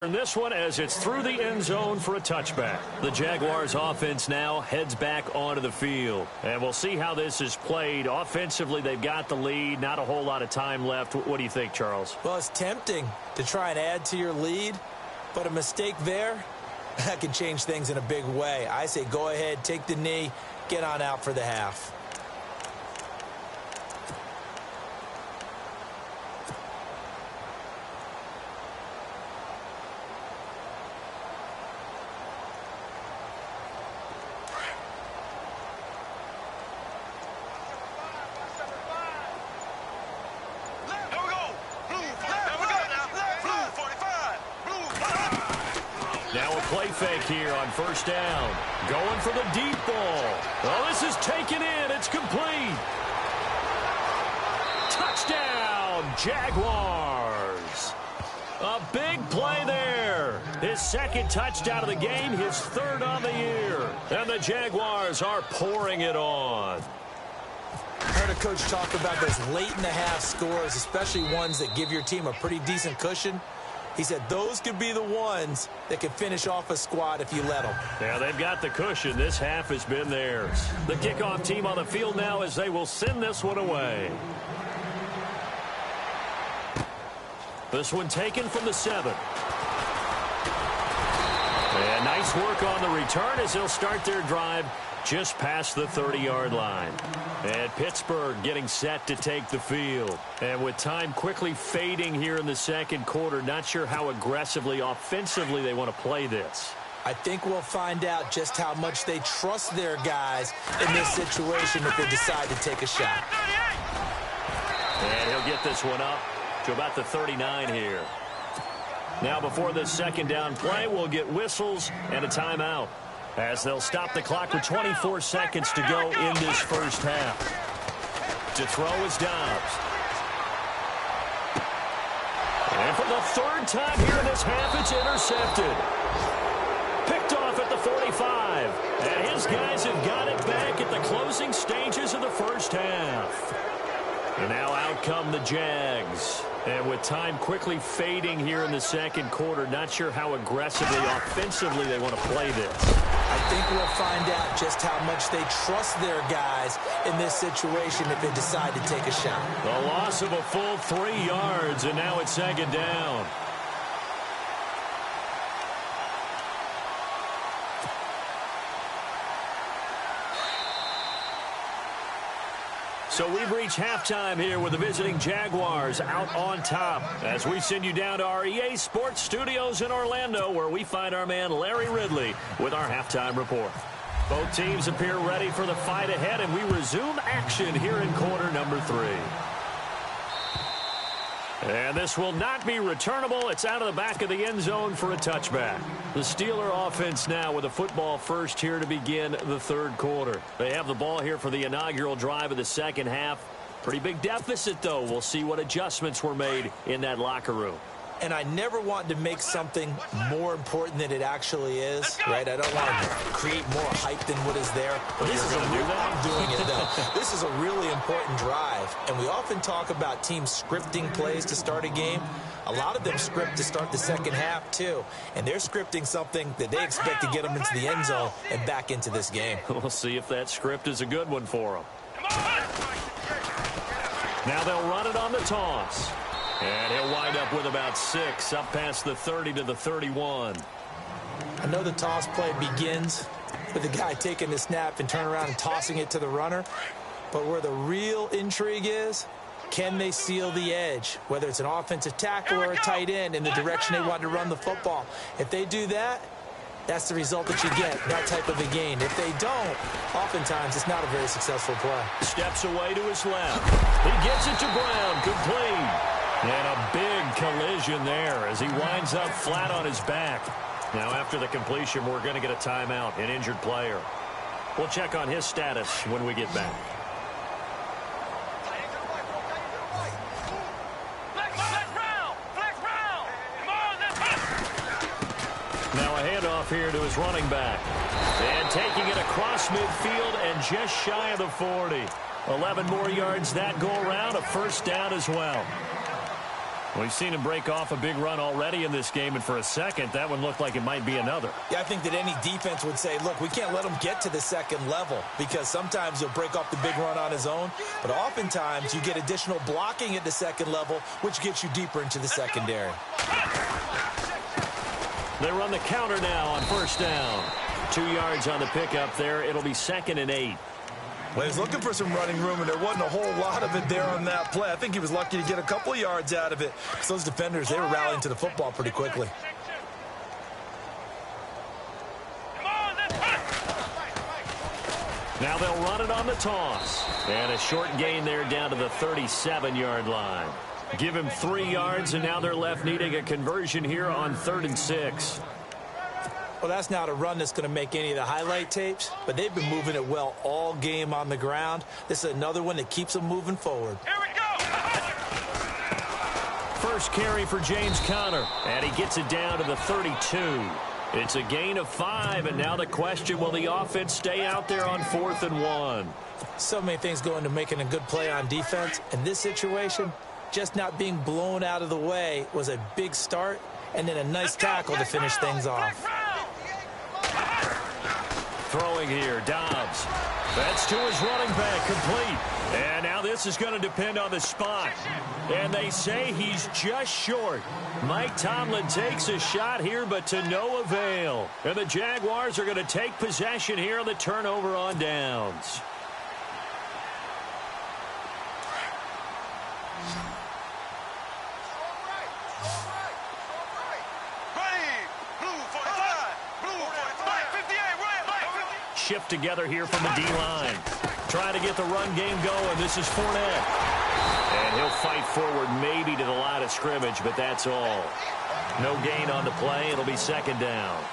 In this one, as it's through the end zone for a touchback. The Jaguars offense now heads back onto the field. And we'll see how this is played. Offensively, they've got the lead. Not a whole lot of time left. What do you think, Charles? Well, it's tempting to try and add to your lead, but a mistake there, that can change things in a big way. I say go ahead, take the knee, get on out for the half. Now a play fake here on first down. Going for the deep ball. Oh, this is taken in. It's complete. Touchdown, Jaguars. A big play there. His second touchdown of the game, his third on the year. And the Jaguars are pouring it on. I heard a coach talk about those late-in-the-half scores, especially ones that give your team a pretty decent cushion. He said those could be the ones that can finish off a squad if you let them. Yeah, they've got the cushion. This half has been theirs. The kickoff team on the field now as they will send this one away. This one taken from the 7. And nice work on the return as they'll start their drive just past the 30-yard line. And Pittsburgh getting set to take the field. And with time quickly fading here in the second quarter, not sure how aggressively, offensively they want to play this. I think we'll find out just how much they trust their guys in this situation if they decide to take a shot. And he'll get this one up to about the 39 here. Now before this second down play, we'll get whistles and a timeout, as they'll stop the clock with 24 seconds to go in this first half. To throw is Dobbs. And for the third time here in this half, it's intercepted. Picked off at the 45. And his guys have got it back at the closing stages of the first half. And now out come the Jags. And with time quickly fading here in the second quarter, not sure how aggressively, offensively they want to play this. I think we'll find out just how much they trust their guys in this situation if they decide to take a shot. The loss of a full 3 yards, and now it's second down. So we've reached halftime here with the visiting Jaguars out on top as we send you down to our EA Sports Studios in Orlando, where we find our man Larry Ridley with our halftime report. Both teams appear ready for the fight ahead, and we resume action here in quarter number 3. And this will not be returnable. It's out of the back of the end zone for a touchback. The Steeler offense now with a football first here to begin the third quarter. They have the ball here for the inaugural drive of the second half. Pretty big deficit, though. We'll see what adjustments were made in that locker room. And I never want to make something more important than it actually is, right? I don't want to create more hype than what is there. But this is I'm doing it, though. This is a really important drive. And we often talk about teams scripting plays to start a game. A lot of them script to start the second half, too. And they're scripting something that they expect to get them into the end zone and back into this game. We'll see if that script is a good one for them. Now they'll run it on the toss. And he'll wind up with about 6, up past the 30 to the 31. I know the toss play begins with the guy taking the snap and turning around and tossing it to the runner. But where the real intrigue is, can they seal the edge? Whether it's an offensive tackle or a tight end in the direction they want to run the football. If they do that, that's the result that you get, that type of a gain. If they don't, oftentimes it's not a very successful play. Steps away to his left. He gets it to Brown, complete. And a big collision there as he winds up flat on his back. Now, after the completion, we're going to get a timeout, an injured player. We'll check on his status when we get back. Now a handoff here to his running back. And taking it across midfield and just shy of the 40. 11 more yards that go around, a first down as well. We've seen him break off a big run already in this game, and for a second, that one looked like it might be another. Yeah, I think that any defense would say, look, we can't let him get to the second level because sometimes he'll break off the big run on his own, but oftentimes you get additional blocking at the second level, which gets you deeper into the secondary. They run the counter now on first down. 2 yards on the pickup there. It'll be 2nd and 8. Well, he was looking for some running room, and there wasn't a whole lot of it there on that play. I think he was lucky to get a couple of yards out of it. So those defenders, they were rallying to the football pretty quickly. Now they'll run it on the toss. And a short gain there down to the 37-yard line. Give him 3 yards, and now they're left needing a conversion here on 3rd and 6. Well, that's not a run that's going to make any of the highlight tapes, but they've been moving it well all game on the ground. This is another one that keeps them moving forward. Here we go! First carry for James Conner, and he gets it down to the 32. It's a gain of 5, and now the question, will the offense stay out there on 4th and 1? So many things go into making a good play on defense. In this situation, just not being blown out of the way was a big start, and then a nice tackle to finish things off. Throwing here, Dobbs. That's to his running back, complete. And now this is going to depend on the spot. And they say he's just short. Mike Tomlin takes a shot here, but to no avail. And the Jaguars are going to take possession here on the turnover on downs. Shift together here from the D-line. Trying to get the run game going. This is Fournette. And he'll fight forward maybe to the line of scrimmage, but that's all. No gain on the play. It'll be 2nd down.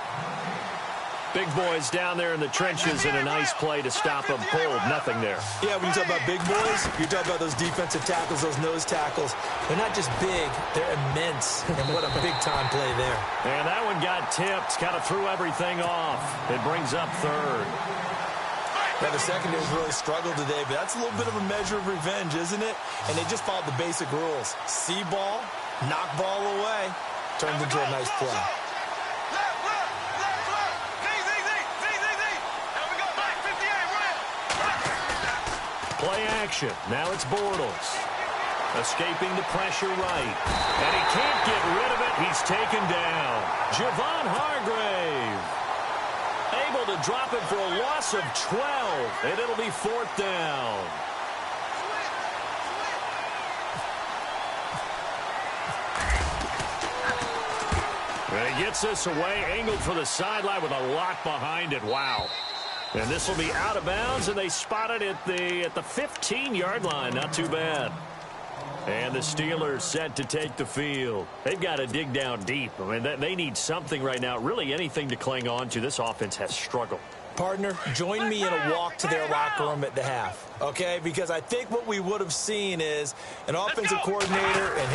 Big boys down there in the trenches, and a nice play to stop them cold. Nothing there. Yeah, when you talk about big boys, you're talking about those defensive tackles, those nose tackles. They're not just big, they're immense. And what a big-time play there. And that one got tipped, kind of threw everything off. It brings up 3rd. Now, the secondary's really struggled today, but that's a little bit of a measure of revenge, isn't it? And they just followed the basic rules. See ball, knock ball away, turns into a nice play. Play action. Now it's Bortles. Escaping the pressure right. And he can't get rid of it. He's taken down. Javon Hargrave. Able to drop it for a loss of 12. And it'll be 4th down. And he gets this away. Angled for the sideline with a lot behind it. Wow. And this will be out of bounds, and they spot it at the 15-yard line. Not too bad. And the Steelers set to take the field. They've got to dig down deep. I mean, they need something right now, really anything to cling on to. This offense has struggled. Partner, join me in a walk to their locker room at the half, okay? Because I think what we would have seen is an offensive coordinator and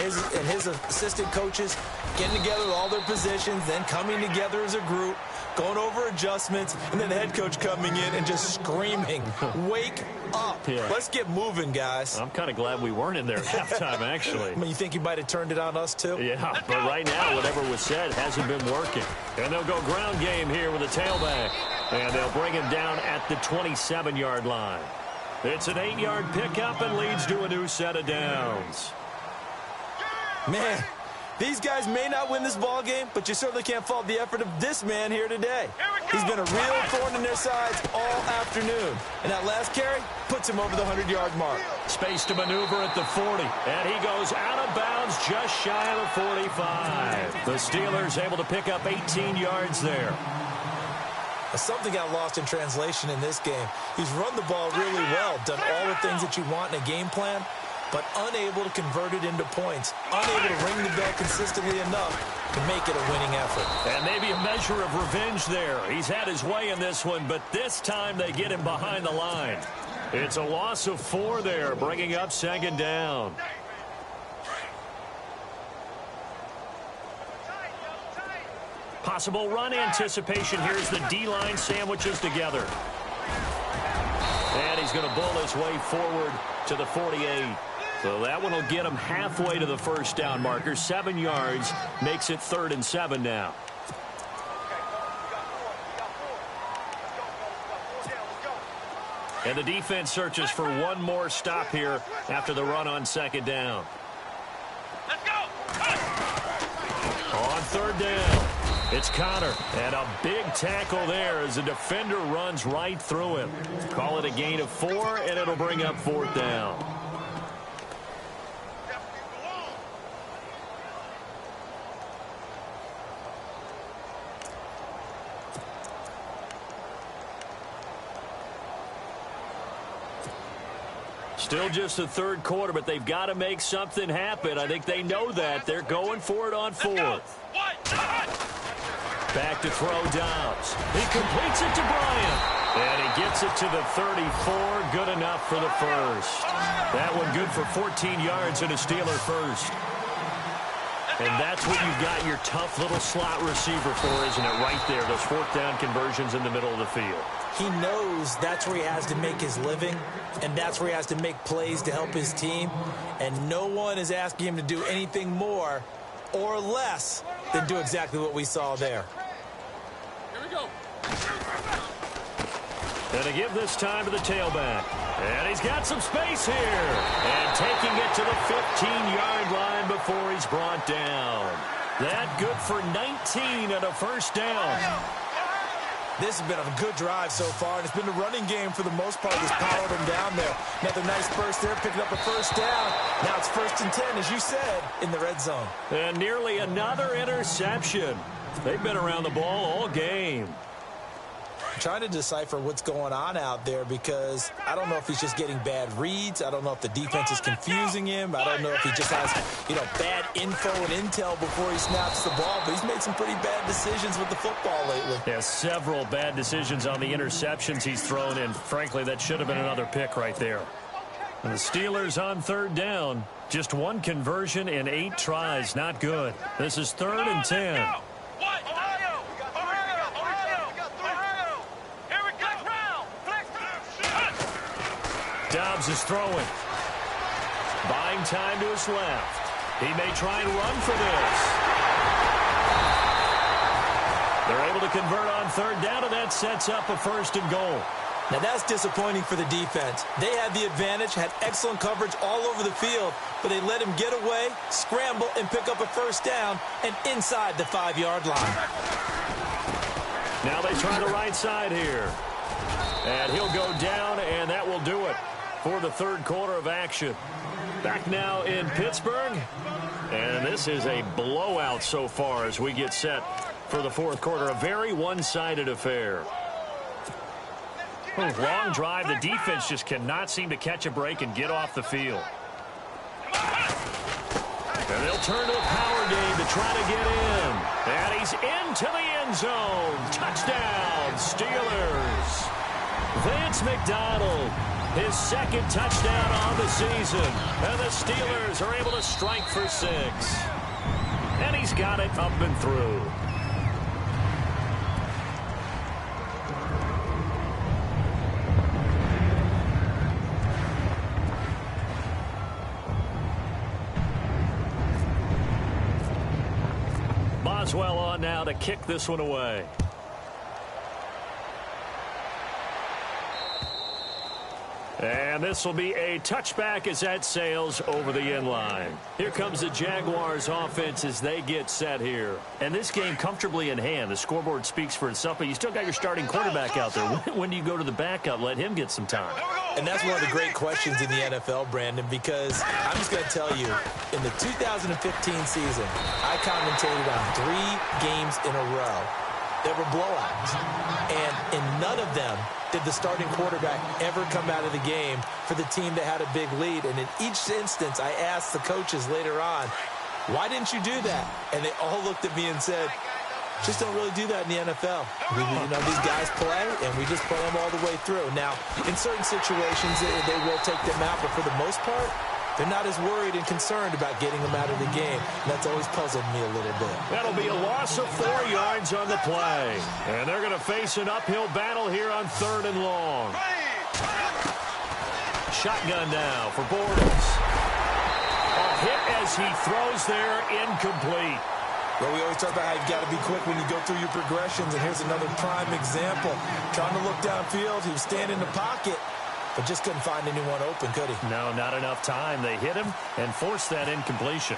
his assistant coaches getting together with all their positions, then coming together as a group, going over adjustments, and then the head coach coming in and just screaming, wake up. Yeah. Let's get moving, guys. I'm kind of glad we weren't in there at halftime, actually. I mean, you think you might have turned it on us, too? Yeah, but right now, whatever was said hasn't been working. And they'll go ground game here with a tailback. And they'll bring him down at the 27-yard line. It's an 8-yard pickup and leads to a new set of downs. Man, these guys may not win this ball game, but you certainly can't fault the effort of this man here today. He's been a real thorn in their sides all afternoon. And that last carry puts him over the 100-yard mark. Space to maneuver at the 40. And he goes out of bounds just shy of the 45. The Steelers able to pick up 18 yards there. Something got lost in translation in this game. He's run the ball really well, done all the things that you want in a game plan, but unable to convert it into points, unable to ring the bell consistently enough to make it a winning effort. And maybe a measure of revenge there. He's had his way in this one, but this time they get him behind the line. It's a loss of 4 there, bringing up 2nd down. Possible run anticipation here as the D-line sandwiches together. And he's going to bull his way forward to the 48. So that one will get him halfway to the first down marker. 7 yards makes it 3rd and 7 now. And the defense searches for one more stop here after the run on 2nd down. Let's go. On 3rd down, it's Connor. And a big tackle there as the defender runs right through him. Call it a gain of 4, and it'll bring up 4th down. Still just the 3rd quarter, but they've got to make something happen. I think they know that. They're going for it on 4th. Back to throw Dobbs. He completes it to Bryant. And he gets it to the 34. Good enough for the first. That one good for 14 yards and a Steeler first. And that's what you've got your tough little slot receiver for, isn't it? Right there, those 4th down conversions in the middle of the field. He knows that's where he has to make his living, and that's where he has to make plays to help his team. And no one is asking him to do anything more or less than do exactly what we saw there. Here we go. And to give this time to the tailback. And he's got some space here. And taking it to the 15-yard line before he's brought down. That good for 19 and a first down. This has been a good drive so far, and it's been the running game for the most part that's powered him down there. Another nice burst there, picking up a first down. Now it's 1st and 10, as you said, in the red zone. And nearly another interception. They've been around the ball all game. I'm trying to decipher what's going on out there because I don't know if he's just getting bad reads. I don't know if the defense is confusing him. I don't know if he just has, bad info and intel before he snaps the ball. But he's made some pretty bad decisions with the football lately. Yeah, several bad decisions on the interceptions he's thrown in. Frankly, that should have been another pick right there. And the Steelers on 3rd down. Just one conversion in 8 tries. Not good. This is 3rd and 10. Dobbs is throwing. Buying time to his left. He may try and run for this. They're able to convert on 3rd down, and that sets up a 1st and goal. Now that's disappointing for the defense. They had the advantage, had excellent coverage all over the field, but they let him get away, scramble, and pick up a 1st down, and inside the 5-yard line. Now they try the right side here. And he'll go down, and that will do it for the 3rd quarter of action. Back now in Pittsburgh. And this is a blowout so far as we get set for the 4th quarter. A very one-sided affair. Long drive. The defense just cannot seem to catch a break and get off the field. And they'll turn to a power game to try to get in. And he's into the end zone. Touchdown, Steelers. Vance McDonald, his 2nd touchdown on the season. And the Steelers are able to strike for 6. And he's got it up and through. Boswell on now to kick this one away. And this will be a touchback as that sails over the end line. Here comes the Jaguars offense as they get set here. And this game comfortably in hand. The scoreboard speaks for itself, but you still got your starting quarterback out there. When do you go to the backup? Let him get some time. And that's one of the great questions in the NFL, Brandon, because I'm just going to tell you, in the 2015 season, I commentated on 3 games in a row that were blowouts. And in none of them did the starting quarterback ever come out of the game for the team that had a big lead. And in each instance, I asked the coaches later on, why didn't you do that? And they all looked at me and said, just don't really do that in the NFL. These guys play, and we just play them all the way through. Now, in certain situations, they will take them out, but for the most part, they're not as worried and concerned about getting them out of the game. And that's always puzzled me a little bit. That'll be a loss of 4 yards on the play. And they're going to face an uphill battle here on 3rd and long. Shotgun now for Bortles. hit as he throws there, incomplete. Well, we always talk about how you've got to be quick when you go through your progressions, and here's another prime example. Trying to look downfield, he was standing in the pocket, but just couldn't find anyone open, could he? No, not enough time. They hit him and forced that incompletion.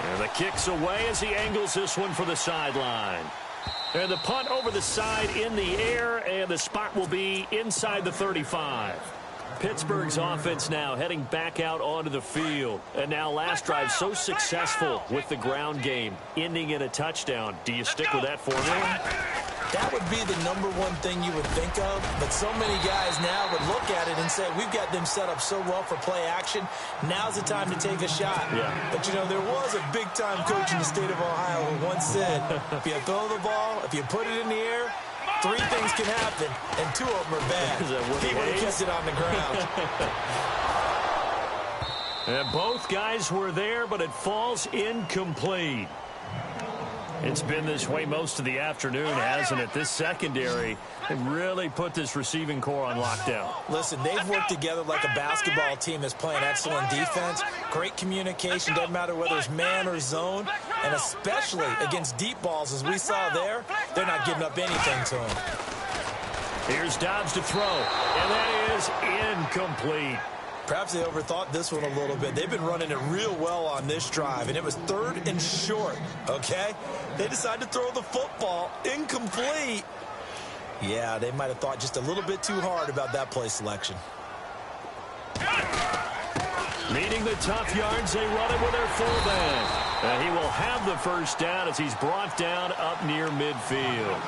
And the kick's away as he angles this one for the sideline. And the punt over the side in the air, and the spot will be inside the 35. Pittsburgh's offense now heading back out onto the field. And now last drive so successful with the ground game, ending in a touchdown. Do you stick with that formula? That would be the number one thing you would think of, but so many guys now would look at it and say, we've got them set up so well for play action, now's the time to take a shot. Yeah. But, you know, there was a big-time coach in the state of Ohio who once said, if you throw the ball, if you put it in the air, 3 things can happen, and 2 of them are bad. He would have kept it on the ground. And both guys were there, but it falls incomplete. It's been this way most of the afternoon, hasn't it? This secondary really put this receiving core on lockdown. Listen, they've worked together like a basketball team that's playing excellent defense. Great communication, doesn't matter whether it's man or zone. And especially against deep balls, as we saw there, they're not giving up anything to them. Here's Dobbs to throw, and that is incomplete. Perhaps they overthought this one a little bit. They've been running it real well on this drive, and it was 3rd and short, okay? They decided to throw the football incomplete. Yeah, they might have thought just a little bit too hard about that play selection. Needing the tough yards, they run it with their fullback. And he will have the first down as he's brought down up near midfield.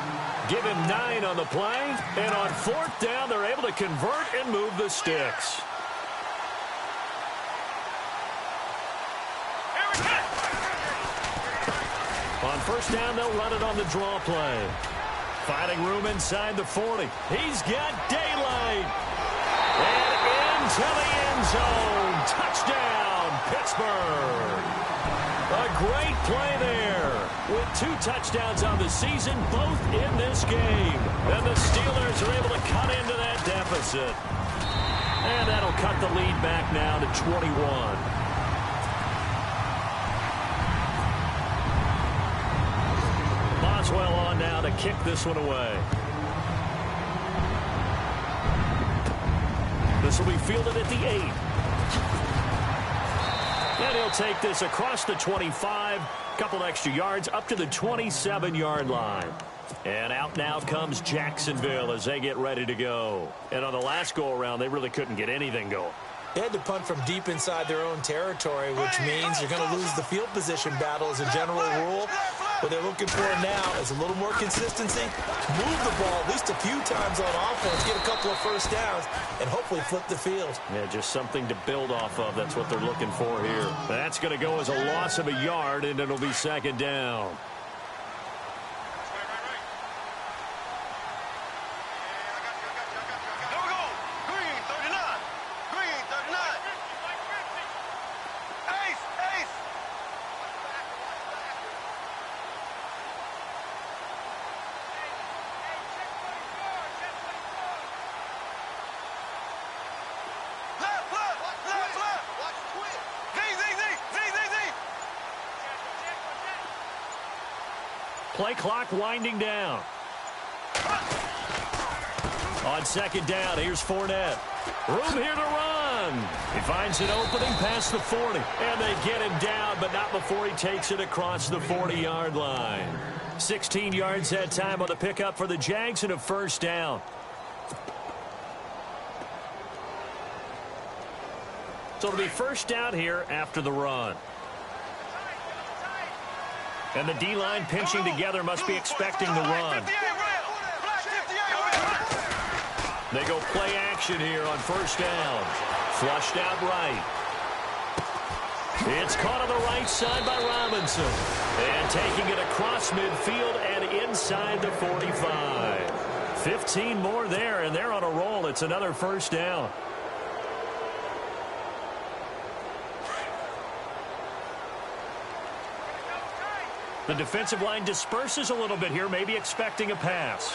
Give him 9 on the play, and on 4th down, they're able to convert and move the sticks. On 1st down, they'll run it on the draw play. Finding room inside the 40. He's got daylight. And into the end zone. Touchdown, Pittsburgh. A great play there. With 2 touchdowns on the season, both in this game. And the Steelers are able to cut into that deficit. And that'll cut the lead back now to 21. Boswell on now to kick this one away. This will be fielded at the 8. And he'll take this across the 25. Couple extra yards up to the 27-yard line. And out now comes Jacksonville as they get ready to go. And on the last go-around, they really couldn't get anything going. They had to punt from deep inside their own territory, which means you're going to lose the field position battle as a general rule. What they're looking for now is a little more consistency, move the ball at least a few times on offense, get a couple of first downs, and hopefully flip the field. Yeah, just something to build off of. That's what they're looking for here. That's going to go as a loss of a yard, and it'll be 2nd down. Play clock winding down. On 2nd down, here's Fournette. Room here to run. He finds an opening past the 40. And they get him down, but not before he takes it across the 40-yard line. 16 yards that time on the pickup for the Jags and a 1st down. So it'll be 1st down here after the run. And the D-line pinching together must be expecting the run. They go play action here on 1st down. Flushed out right. It's caught on the right side by Robinson. And taking it across midfield and inside the 45. 15 more there, and they're on a roll. It's another 1st down. The defensive line disperses a little bit here, maybe expecting a pass.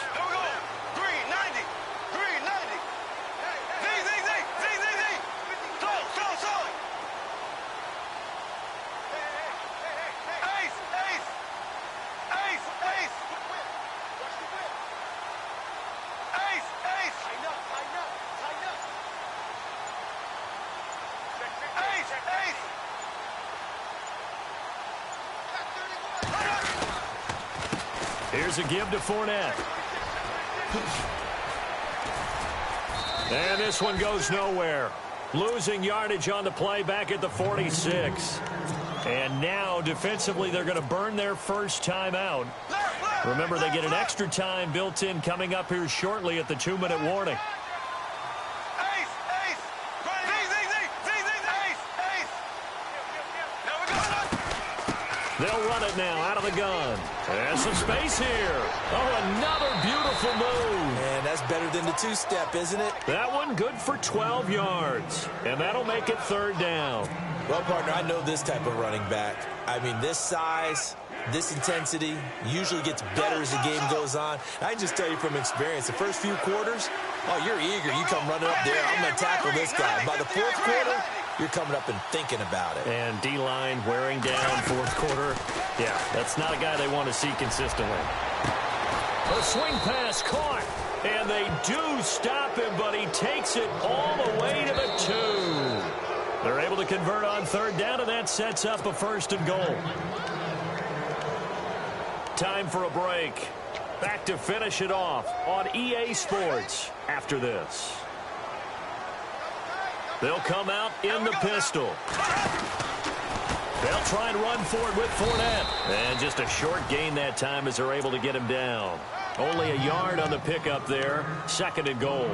Here's a give to Fournette. And this one goes nowhere. Losing yardage on the play back at the 46. And now, defensively, they're going to burn their first time out. Remember, they get an extra time built in coming up here shortly at the 2-minute warning. They'll run it now out of the gun. There's some space here. Oh, another beautiful move. And that's better than the two-step, isn't it? That one good for 12 yards. And that'll make it 3rd down. Well, partner, I know this type of running back. I mean, this size, this intensity usually gets better as the game goes on. I can just tell you from experience, the first few quarters, oh, you're eager. You come running up there. I'm going to tackle this guy. By the 4th quarter, you're coming up and thinking about it. And D-line wearing down 4th quarter. Yeah, that's not a guy they want to see consistently. A swing pass caught. And they do stop him, but he takes it all the way to the 2. They're able to convert on 3rd down, and that sets up a 1st and goal. Time for a break. Back to finish it off on EA Sports after this. They'll come out in the pistol. They'll try and run forward with Fournette. And just a short gain that time as they're able to get him down. Only a yard on the pickup there. 2nd and goal.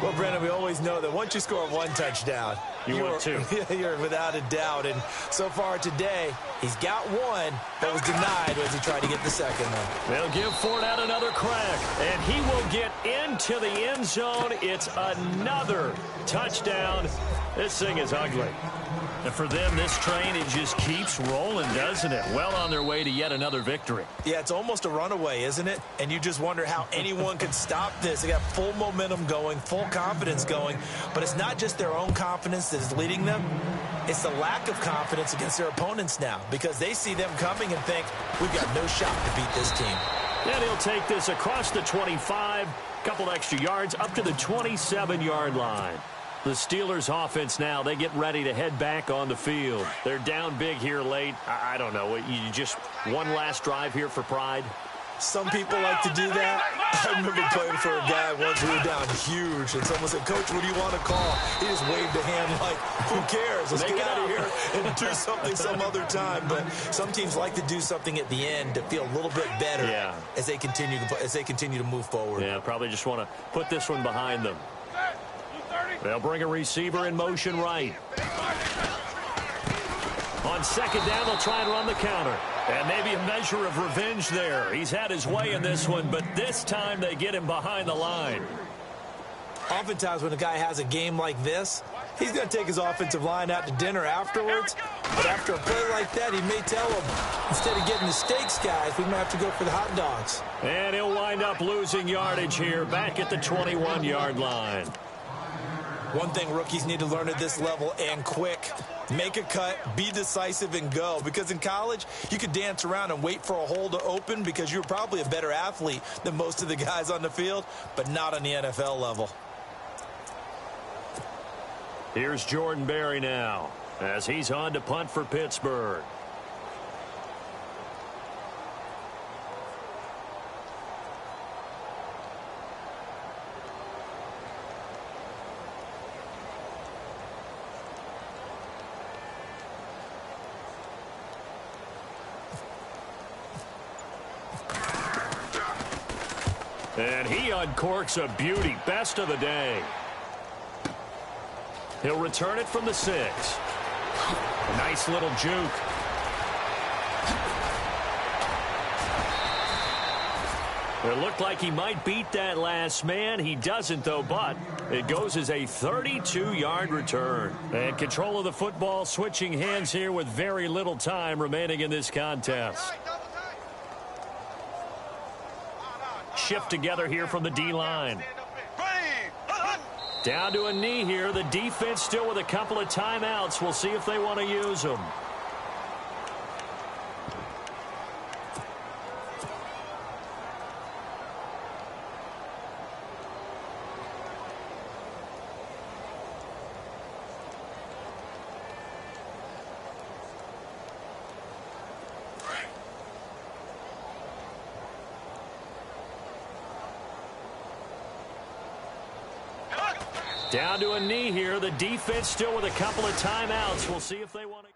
Well, Brendan, we always know that once you score 1 touchdown, you're 2. You're without a doubt. And so far today, he's got 1, but was denied as he tried to get the 2nd one. They'll give Fournette another crack, and he will get into the end zone. It's another touchdown. This thing is ugly. And for them, this train, it just keeps rolling, doesn't it? Well on their way to yet another victory. Yeah, it's almost a runaway, isn't it? And you just wonder how anyone could stop this. They got full momentum going, full confidence going. But it's not just their own confidence that is leading them. It's the lack of confidence against their opponents now because they see them coming and think, we've got no shot to beat this team. And he'll take this across the 25, couple extra yards up to the 27-yard line. The Steelers offense now, they get ready to head back on the field. They're down big here late. I don't know. You just one last drive here for pride? Some people like to do that. I remember playing for a guy once who was down huge, and someone said, Coach, what do you want to call? He just waved a hand like, who cares? Let's get out of here and do something some other time. But some teams like to do something at the end to feel a little bit better as they continue to move forward. Yeah, probably just want to put this one behind them. They'll bring a receiver in motion right. On 2nd down, they'll try and run the counter. And maybe a measure of revenge there. He's had his way in this one, but this time they get him behind the line. Oftentimes when a guy has a game like this, he's going to take his offensive line out to dinner afterwards. But after a play like that, he may tell them, instead of getting the steaks, guys, we might have to go for the hot dogs. And he'll wind up losing yardage here back at the 21-yard line. One thing rookies need to learn at this level, and quick, make a cut, be decisive, and go. Because in college, you could dance around and wait for a hole to open because you're probably a better athlete than most of the guys on the field, but not on the NFL level. Here's Jordan Berry now as he's on to punt for Pittsburgh. And he uncorks a beauty. Best of the day. He'll return it from the 6. Nice little juke. It looked like he might beat that last man. He doesn't, though, but it goes as a 32-yard return. And control of the football switching hands here with very little time remaining in this contest. Shift together here from the D-line. Down to a knee here. The defense still with a couple of timeouts. We'll see if they want to use them. Down to a knee here. The defense still with a couple of timeouts. We'll see if they want to.